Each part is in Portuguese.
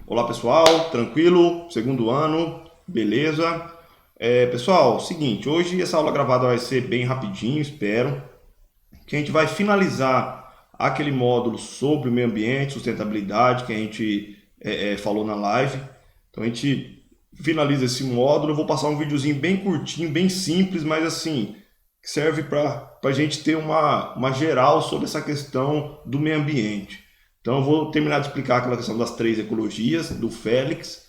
Olá pessoal, tranquilo? Segundo ano, beleza? Pessoal, seguinte, hoje essa aula gravada vai ser bem rapidinho, espero que a gente vai finalizar aquele módulo sobre o meio ambiente, sustentabilidade que a gente falou na live. Então a gente finaliza esse módulo, eu vou passar um videozinho bem curtinho, bem simples, mas assim, que serve para a gente ter uma geral sobre essa questão do meio ambiente. Então eu vou terminar de explicar aquela questão das 3 ecologias, do Félix,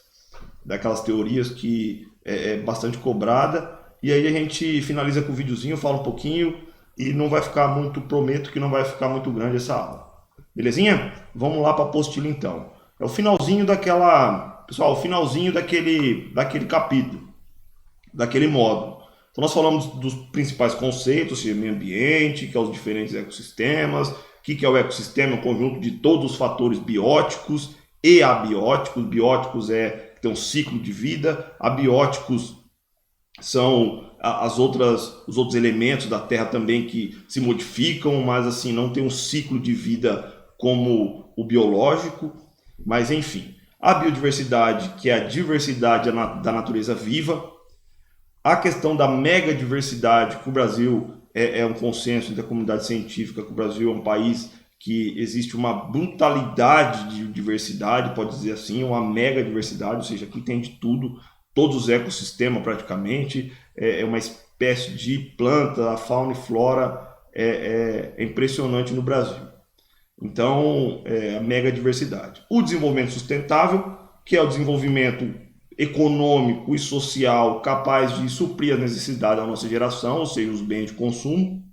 daquelas teorias que é bastante cobrada, e aí a gente finaliza com o videozinho, fala um pouquinho, e não vai ficar muito, prometo que não vai ficar muito grande essa aula. Belezinha? Vamos lá para a apostila então. É o finalzinho pessoal, o finalzinho daquele capítulo, daquele módulo. Então nós falamos dos principais conceitos, seja meio ambiente, que é os diferentes ecossistemas, o que é o ecossistema, o conjunto de todos os fatores bióticos e abióticos. Bióticos tem um ciclo de vida, abióticos são os outros elementos da Terra também que se modificam, mas assim não tem um ciclo de vida como o biológico. Mas enfim, a biodiversidade, que é a diversidade da natureza viva, a questão da megadiversidade, que o Brasil é um consenso da comunidade científica, que o Brasil é um país que existe uma brutalidade de diversidade, pode dizer assim, uma megadiversidade, ou seja, aqui tem de tudo, todos os ecossistemas praticamente, é uma espécie de planta, a fauna e flora é impressionante no Brasil. Então, a megadiversidade. O desenvolvimento sustentável, que é o desenvolvimento econômico e social capaz de suprir as necessidades da nossa geração, ou seja, os bens de consumo,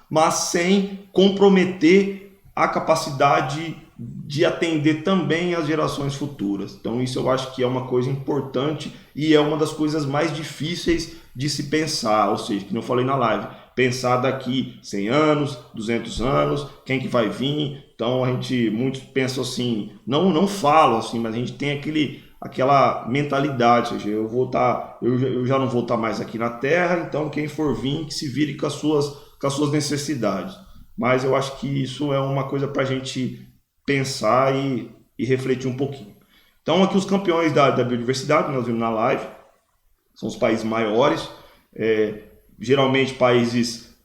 mas sem comprometer a capacidade de atender também as gerações futuras. Então isso eu acho que é uma coisa importante e é uma das coisas mais difíceis de se pensar, ou seja, que eu falei na live, pensar daqui 100 anos, 200 anos, quem que vai vir. Então muitos pensam assim, não falam assim, mas a gente tem aquela mentalidade, ou seja, eu já não vou estar mais aqui na Terra, então quem for vir que se vire com as suas necessidades. Mas eu acho que isso é uma coisa para a gente pensar e refletir um pouquinho. Então aqui os campeões da biodiversidade, nós vimos na live, são os países maiores, geralmente países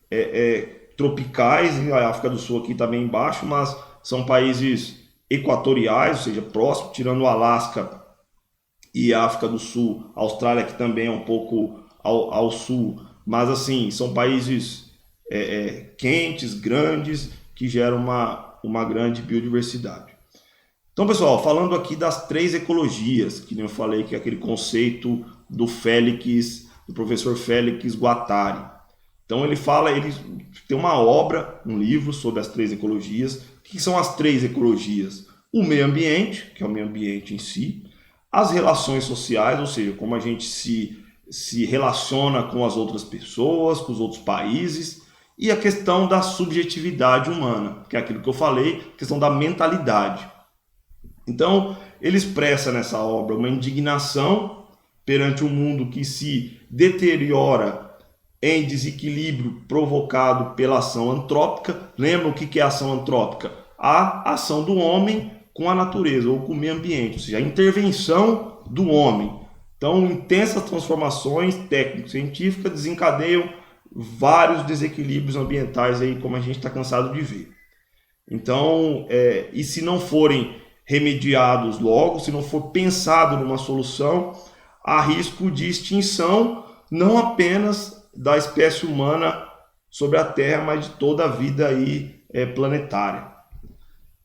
tropicais, a África do Sul aqui está bem embaixo, mas são países equatoriais, ou seja, próximos, tirando o Alasca e a África do Sul, a Austrália que também é um pouco ao sul, mas assim, são países quentes, grandes, que geram uma grande biodiversidade. Então, pessoal, falando aqui das 3 ecologias, que eu falei que é aquele conceito do professor Félix Guattari. Então ele tem uma obra, um livro sobre as 3 ecologias. O que são as 3 ecologias? O meio ambiente, que é o meio ambiente em si, as relações sociais, ou seja, como a gente se relaciona com as outras pessoas, com os outros países, e a questão da subjetividade humana, que é aquilo que eu falei, a questão da mentalidade. Então, ele expressa nessa obra uma indignação perante um mundo que se deteriora em desequilíbrio provocado pela ação antrópica. Lembra o que é a ação antrópica? A ação do homem com a natureza ou com o meio ambiente, ou seja, a intervenção do homem. Então, intensas transformações técnico-científicas desencadeiam vários desequilíbrios ambientais aí, como a gente está cansado de ver. Então, e se não forem remediados logo, se não for pensado numa solução, há risco de extinção não apenas da espécie humana sobre a Terra, mas de toda a vida aí planetária.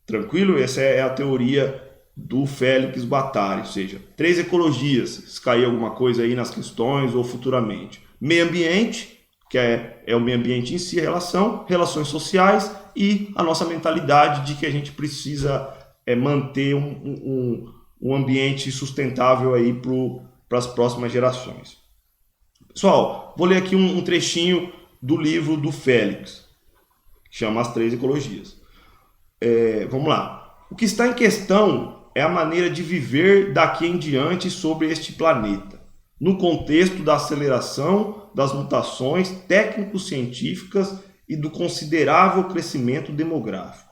Tranquilo? Essa é a teoria do Félix Guattari, ou seja, 3 ecologias, se cair alguma coisa aí nas questões ou futuramente. Meio ambiente, que é o meio ambiente em si, relações sociais e a nossa mentalidade de que a gente precisa manter um ambiente sustentável aí para as próximas gerações. Pessoal, vou ler aqui um trechinho do livro do Félix, que chama As 3 Ecologias. Vamos lá. O que está em questão é a maneira de viver daqui em diante sobre este planeta, no contexto da aceleração das mutações técnico-científicas e do considerável crescimento demográfico.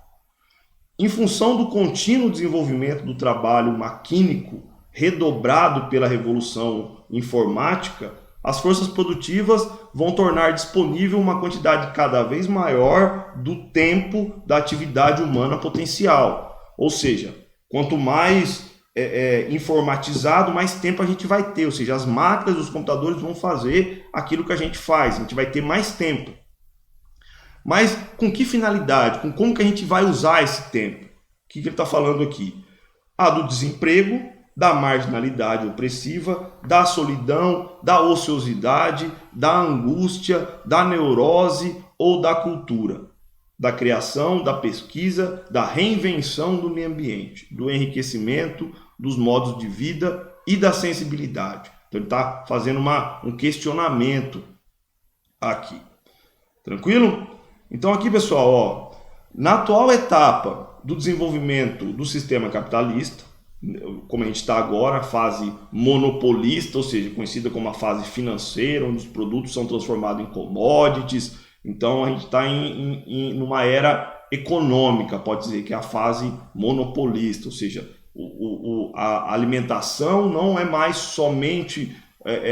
Em função do contínuo desenvolvimento do trabalho maquínico, redobrado pela revolução informática, as forças produtivas vão tornar disponível uma quantidade cada vez maior do tempo da atividade humana potencial. Ou seja, quanto mais informatizado, mais tempo a gente vai ter. Ou seja, as máquinas, os computadores vão fazer aquilo que a gente faz. A gente vai ter mais tempo. Mas com que finalidade? Com como que a gente vai usar esse tempo? O que ele está falando aqui? Do desemprego, da marginalidade opressiva, da solidão, da ociosidade, da angústia, da neurose ou da cultura, da criação, da pesquisa, da reinvenção do meio ambiente, do enriquecimento, dos modos de vida e da sensibilidade. Então ele está fazendo um questionamento aqui. Tranquilo? Então aqui, pessoal, na atual etapa do desenvolvimento do sistema capitalista, como a gente está agora, a fase monopolista, ou seja, conhecida como a fase financeira, onde os produtos são transformados em commodities. Então a gente está numa era econômica, pode dizer que é a fase monopolista, ou seja, a alimentação não é mais somente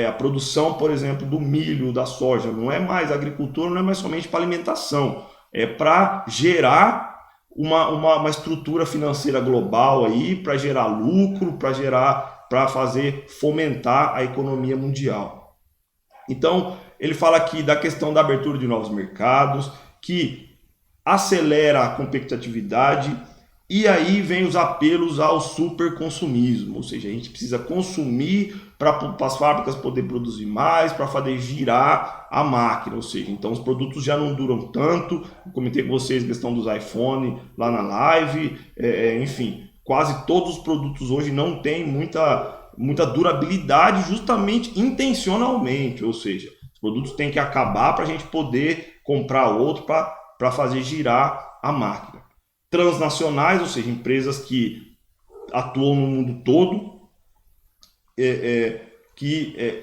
a produção, por exemplo, do milho, da soja, não é mais a agricultura, não é mais somente para alimentação, é para gerar uma estrutura financeira global aí, para gerar lucro, para fomentar a economia mundial. Então, ele fala aqui da questão da abertura de novos mercados, que acelera a competitividade, e aí vem os apelos ao superconsumismo, ou seja, a gente precisa consumir para as fábricas poder produzir mais, para fazer girar a máquina, ou seja, então os produtos já não duram tanto. Eu comentei com vocês a questão dos iPhone lá na live, enfim, quase todos os produtos hoje não têm muita durabilidade, justamente intencionalmente, ou seja, os produtos têm que acabar para a gente poder comprar outro para fazer girar a máquina. Transnacionais, ou seja, empresas que atuam no mundo todo,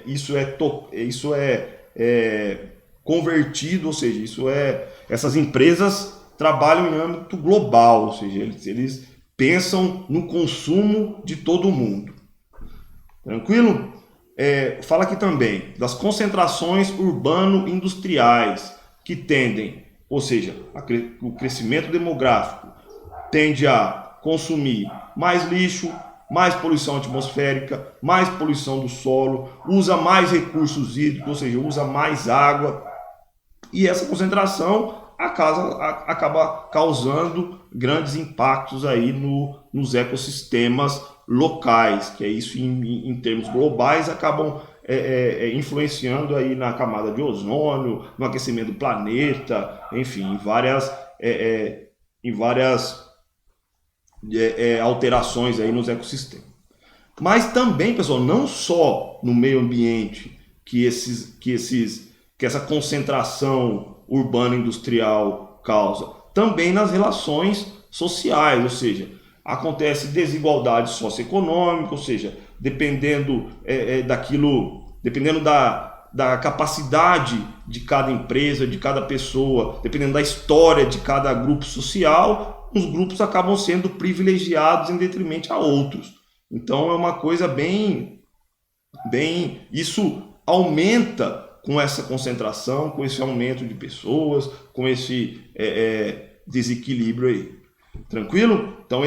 isso é convertido, ou seja, essas empresas trabalham em âmbito global, ou seja, eles pensam no consumo de todo mundo. Tranquilo? Fala aqui também das concentrações urbano-industriais que tendem, ou seja, o crescimento demográfico tende a consumir mais lixo, mais poluição atmosférica, mais poluição do solo, usa mais recursos hídricos, ou seja, usa mais água, e essa concentração acaba causando grandes impactos aí nos ecossistemas locais, que é isso em termos globais, acabam influenciando aí na camada de ozônio, no aquecimento do planeta, enfim, em várias alterações aí nos ecossistemas. Mas também, pessoal, não só no meio ambiente que essa concentração urbana industrial causa, também nas relações sociais, ou seja, acontece desigualdade socioeconômica, ou seja, dependendo da capacidade de cada empresa, de cada pessoa, dependendo da história de cada grupo social, os grupos acabam sendo privilegiados em detrimento a outros. Então é uma coisa isso aumenta com essa concentração, com esse aumento de pessoas, com esse desequilíbrio aí. Tranquilo? Então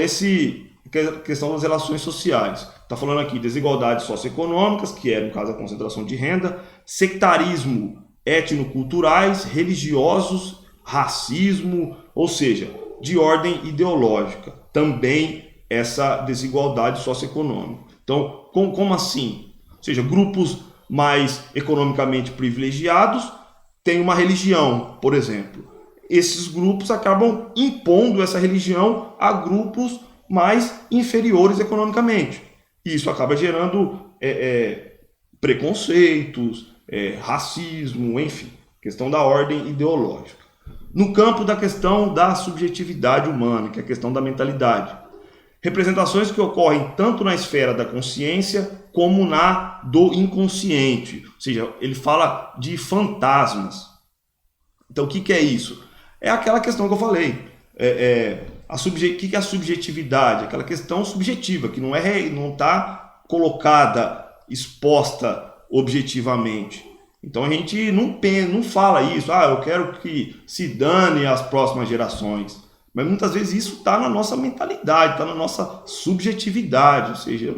questão das relações sociais. Está falando aqui desigualdades socioeconômicas, que é no caso a concentração de renda, sectarismo étnico-culturais, religiosos, racismo, ou seja, de ordem ideológica, também essa desigualdade socioeconômica. Então, como assim? Ou seja, grupos mais economicamente privilegiados têm uma religião, por exemplo. Esses grupos acabam impondo essa religião a grupos mais inferiores economicamente. Isso acaba gerando preconceitos, racismo, enfim, questão da ordem ideológica. No campo da questão da subjetividade humana, que é a questão da mentalidade. Representações que ocorrem tanto na esfera da consciência como na do inconsciente. Ou seja, ele fala de fantasmas. Então, o que é isso? É aquela questão que eu falei. que é a subjetividade? Aquela questão subjetiva, que não está colocada, exposta objetivamente. Então a gente não fala isso, eu quero que se dane as próximas gerações. Mas muitas vezes isso está na nossa mentalidade, está na nossa subjetividade, ou seja,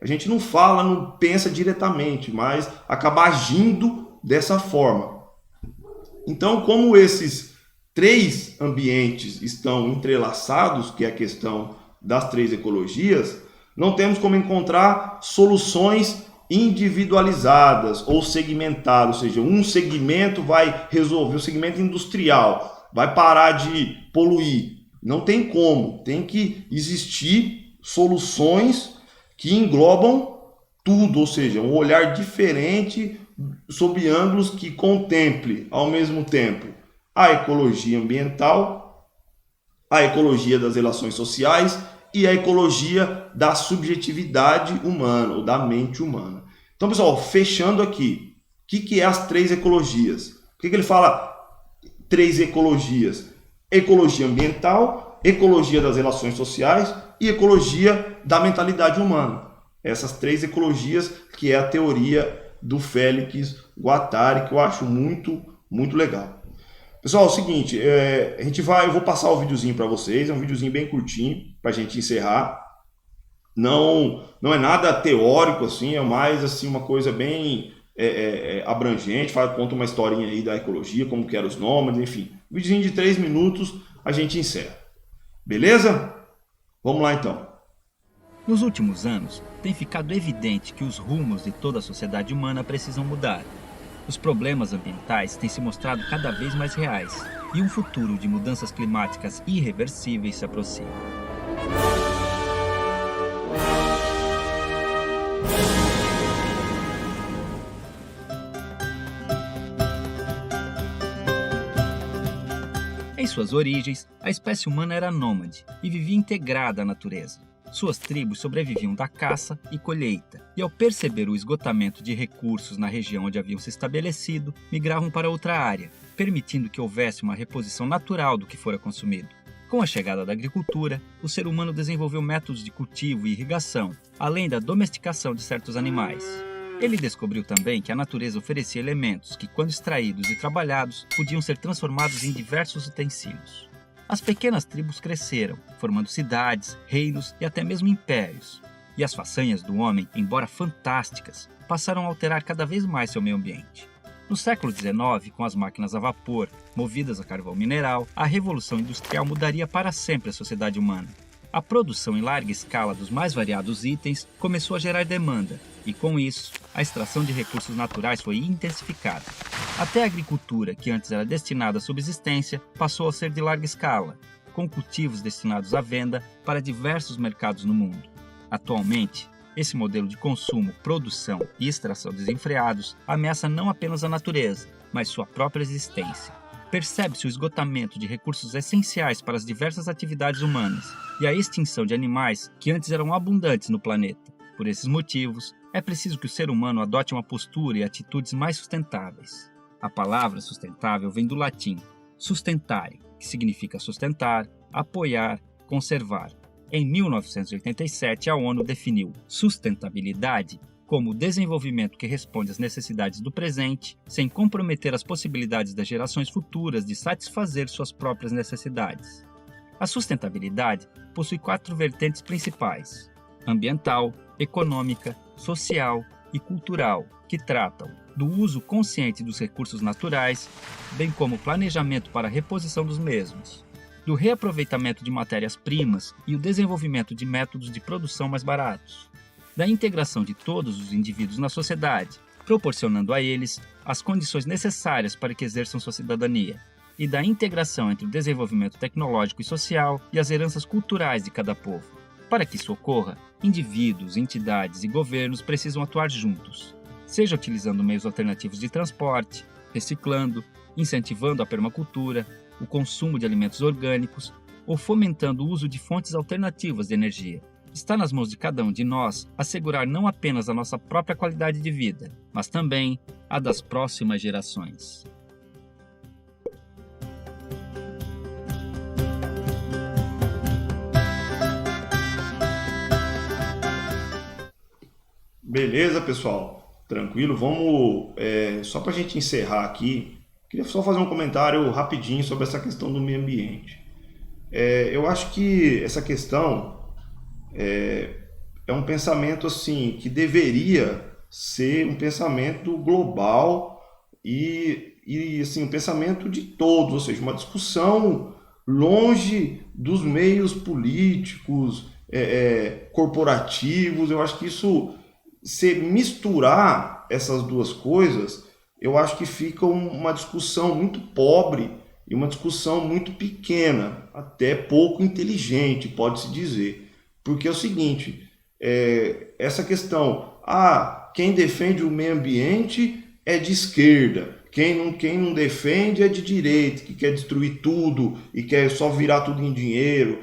a gente não fala, não pensa diretamente, mas acaba agindo dessa forma. Então, como esses 3 ambientes estão entrelaçados, que é a questão das 3 ecologias, não temos como encontrar soluções individualizadas ou segmentadas, ou seja, um segmento vai resolver, o segmento industrial vai parar de poluir. Não tem como, tem que existir soluções que englobam tudo, ou seja, um olhar diferente sob ângulos que contemple ao mesmo tempo a ecologia ambiental, a ecologia das relações sociais e a ecologia da subjetividade humana, ou da mente humana. Então, pessoal, fechando aqui, o que é as 3 ecologias? Por que ele fala 3 ecologias? Ecologia ambiental, ecologia das relações sociais e ecologia da mentalidade humana. Essas 3 ecologias que é a teoria do Félix Guattari, que eu acho muito, muito legal. Pessoal, é o seguinte, eu vou passar o videozinho para vocês, é um videozinho bem curtinho para a gente encerrar. Não é nada teórico assim, é mais assim uma coisa bem abrangente, conta uma historinha aí da ecologia, como que eram os nômades, enfim. Um videozinho de 3 minutos a gente encerra. Beleza? Vamos lá então. Nos últimos anos, tem ficado evidente que os rumos de toda a sociedade humana precisam mudar. Os problemas ambientais têm se mostrado cada vez mais reais e um futuro de mudanças climáticas irreversíveis se aproxima. Em suas origens, a espécie humana era nômade e vivia integrada à natureza. Suas tribos sobreviviam da caça e colheita, e ao perceber o esgotamento de recursos na região onde haviam se estabelecido, migravam para outra área, permitindo que houvesse uma reposição natural do que fora consumido. Com a chegada da agricultura, o ser humano desenvolveu métodos de cultivo e irrigação, além da domesticação de certos animais. Ele descobriu também que a natureza oferecia elementos que, quando extraídos e trabalhados, podiam ser transformados em diversos utensílios. As pequenas tribos cresceram, formando cidades, reinos e até mesmo impérios. E as façanhas do homem, embora fantásticas, passaram a alterar cada vez mais seu meio ambiente. No século XIX, com as máquinas a vapor, movidas a carvão mineral, a revolução industrial mudaria para sempre a sociedade humana. A produção em larga escala dos mais variados itens começou a gerar demanda, e com isso, a extração de recursos naturais foi intensificada. Até a agricultura, que antes era destinada à subsistência, passou a ser de larga escala, com cultivos destinados à venda para diversos mercados no mundo. Atualmente, esse modelo de consumo, produção e extração desenfreados ameaça não apenas a natureza, mas sua própria existência. Percebe-se o esgotamento de recursos essenciais para as diversas atividades humanas e a extinção de animais que antes eram abundantes no planeta. Por esses motivos, é preciso que o ser humano adote uma postura e atitudes mais sustentáveis. A palavra sustentável vem do latim sustentare, que significa sustentar, apoiar, conservar. Em 1987, a ONU definiu sustentabilidade como o desenvolvimento que responde às necessidades do presente, sem comprometer as possibilidades das gerações futuras de satisfazer suas próprias necessidades. A sustentabilidade possui 4 vertentes principais: ambiental, econômica, social e cultural, que tratam do uso consciente dos recursos naturais, bem como planejamento para a reposição dos mesmos, do reaproveitamento de matérias-primas e o desenvolvimento de métodos de produção mais baratos, da integração de todos os indivíduos na sociedade, proporcionando a eles as condições necessárias para que exerçam sua cidadania, e da integração entre o desenvolvimento tecnológico e social e as heranças culturais de cada povo. Para que isso ocorra, indivíduos, entidades e governos precisam atuar juntos, seja utilizando meios alternativos de transporte, reciclando, incentivando a permacultura, o consumo de alimentos orgânicos ou fomentando o uso de fontes alternativas de energia. Está nas mãos de cada um de nós assegurar não apenas a nossa própria qualidade de vida, mas também a das próximas gerações. Beleza, pessoal? Tranquilo? Vamos, só para a gente encerrar aqui, queria só fazer um comentário rapidinho sobre essa questão do meio ambiente. Eu acho que essa questão é um pensamento assim que deveria ser um pensamento global e assim, um pensamento de todos, ou seja, uma discussão longe dos meios políticos, corporativos. Eu acho que isso, se misturar essas duas coisas, eu acho que fica uma discussão muito pobre e uma discussão muito pequena, até pouco inteligente, pode-se dizer. Porque é o seguinte, essa questão, quem defende o meio ambiente é de esquerda, quem não defende é de direita, que quer destruir tudo e quer só virar tudo em dinheiro.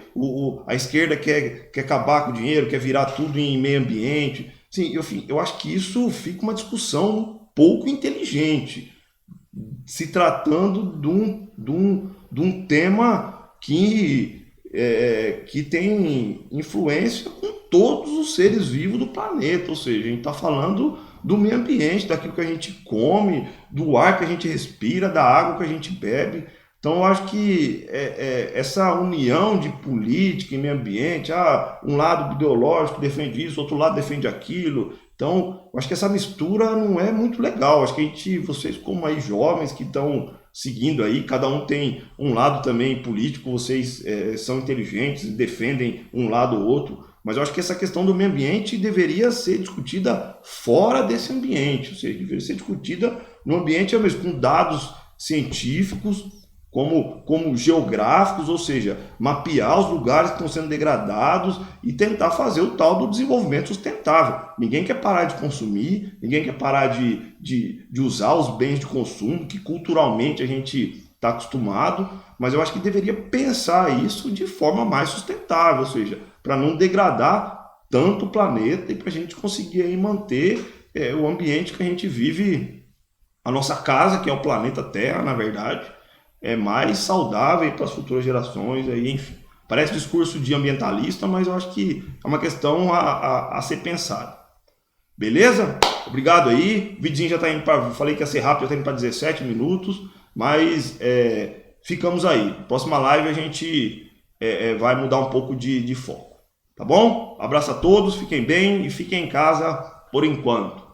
A esquerda quer acabar com o dinheiro, quer virar tudo em meio ambiente. Sim, eu acho que isso fica uma discussão pouco inteligente, se tratando de um tema que tem influência com todos os seres vivos do planeta. Ou seja, a gente está falando do meio ambiente, daquilo que a gente come, do ar que a gente respira, da água que a gente bebe. Então eu acho que essa união de política e meio ambiente, um lado ideológico defende isso, outro lado defende aquilo. Então eu acho que essa mistura não é muito legal. Acho que vocês como aí jovens que estão seguindo aí, cada um tem um lado também político, vocês são inteligentes e defendem um lado ou outro, mas eu acho que essa questão do meio ambiente deveria ser discutida fora desse ambiente, ou seja, deveria ser discutida no ambiente mesmo, com dados científicos, como geográficos, ou seja, mapear os lugares que estão sendo degradados e tentar fazer o tal do desenvolvimento sustentável. Ninguém quer parar de consumir, ninguém quer parar de usar os bens de consumo que culturalmente a gente está acostumado, mas eu acho que deveria pensar isso de forma mais sustentável, ou seja, para não degradar tanto o planeta e para a gente conseguir aí manter o ambiente que a gente vive, a nossa casa, que é o planeta Terra, na verdade, mais saudável para as futuras gerações. Aí, enfim, parece discurso de ambientalista, mas eu acho que é uma questão a ser pensada. Beleza? Obrigado aí. O videozinho já está indo para... Falei que ia ser rápido, já está indo para 17 minutos, mas ficamos aí. Próxima live a gente vai mudar um pouco de foco. Tá bom? Abraço a todos, fiquem bem e fiquem em casa por enquanto.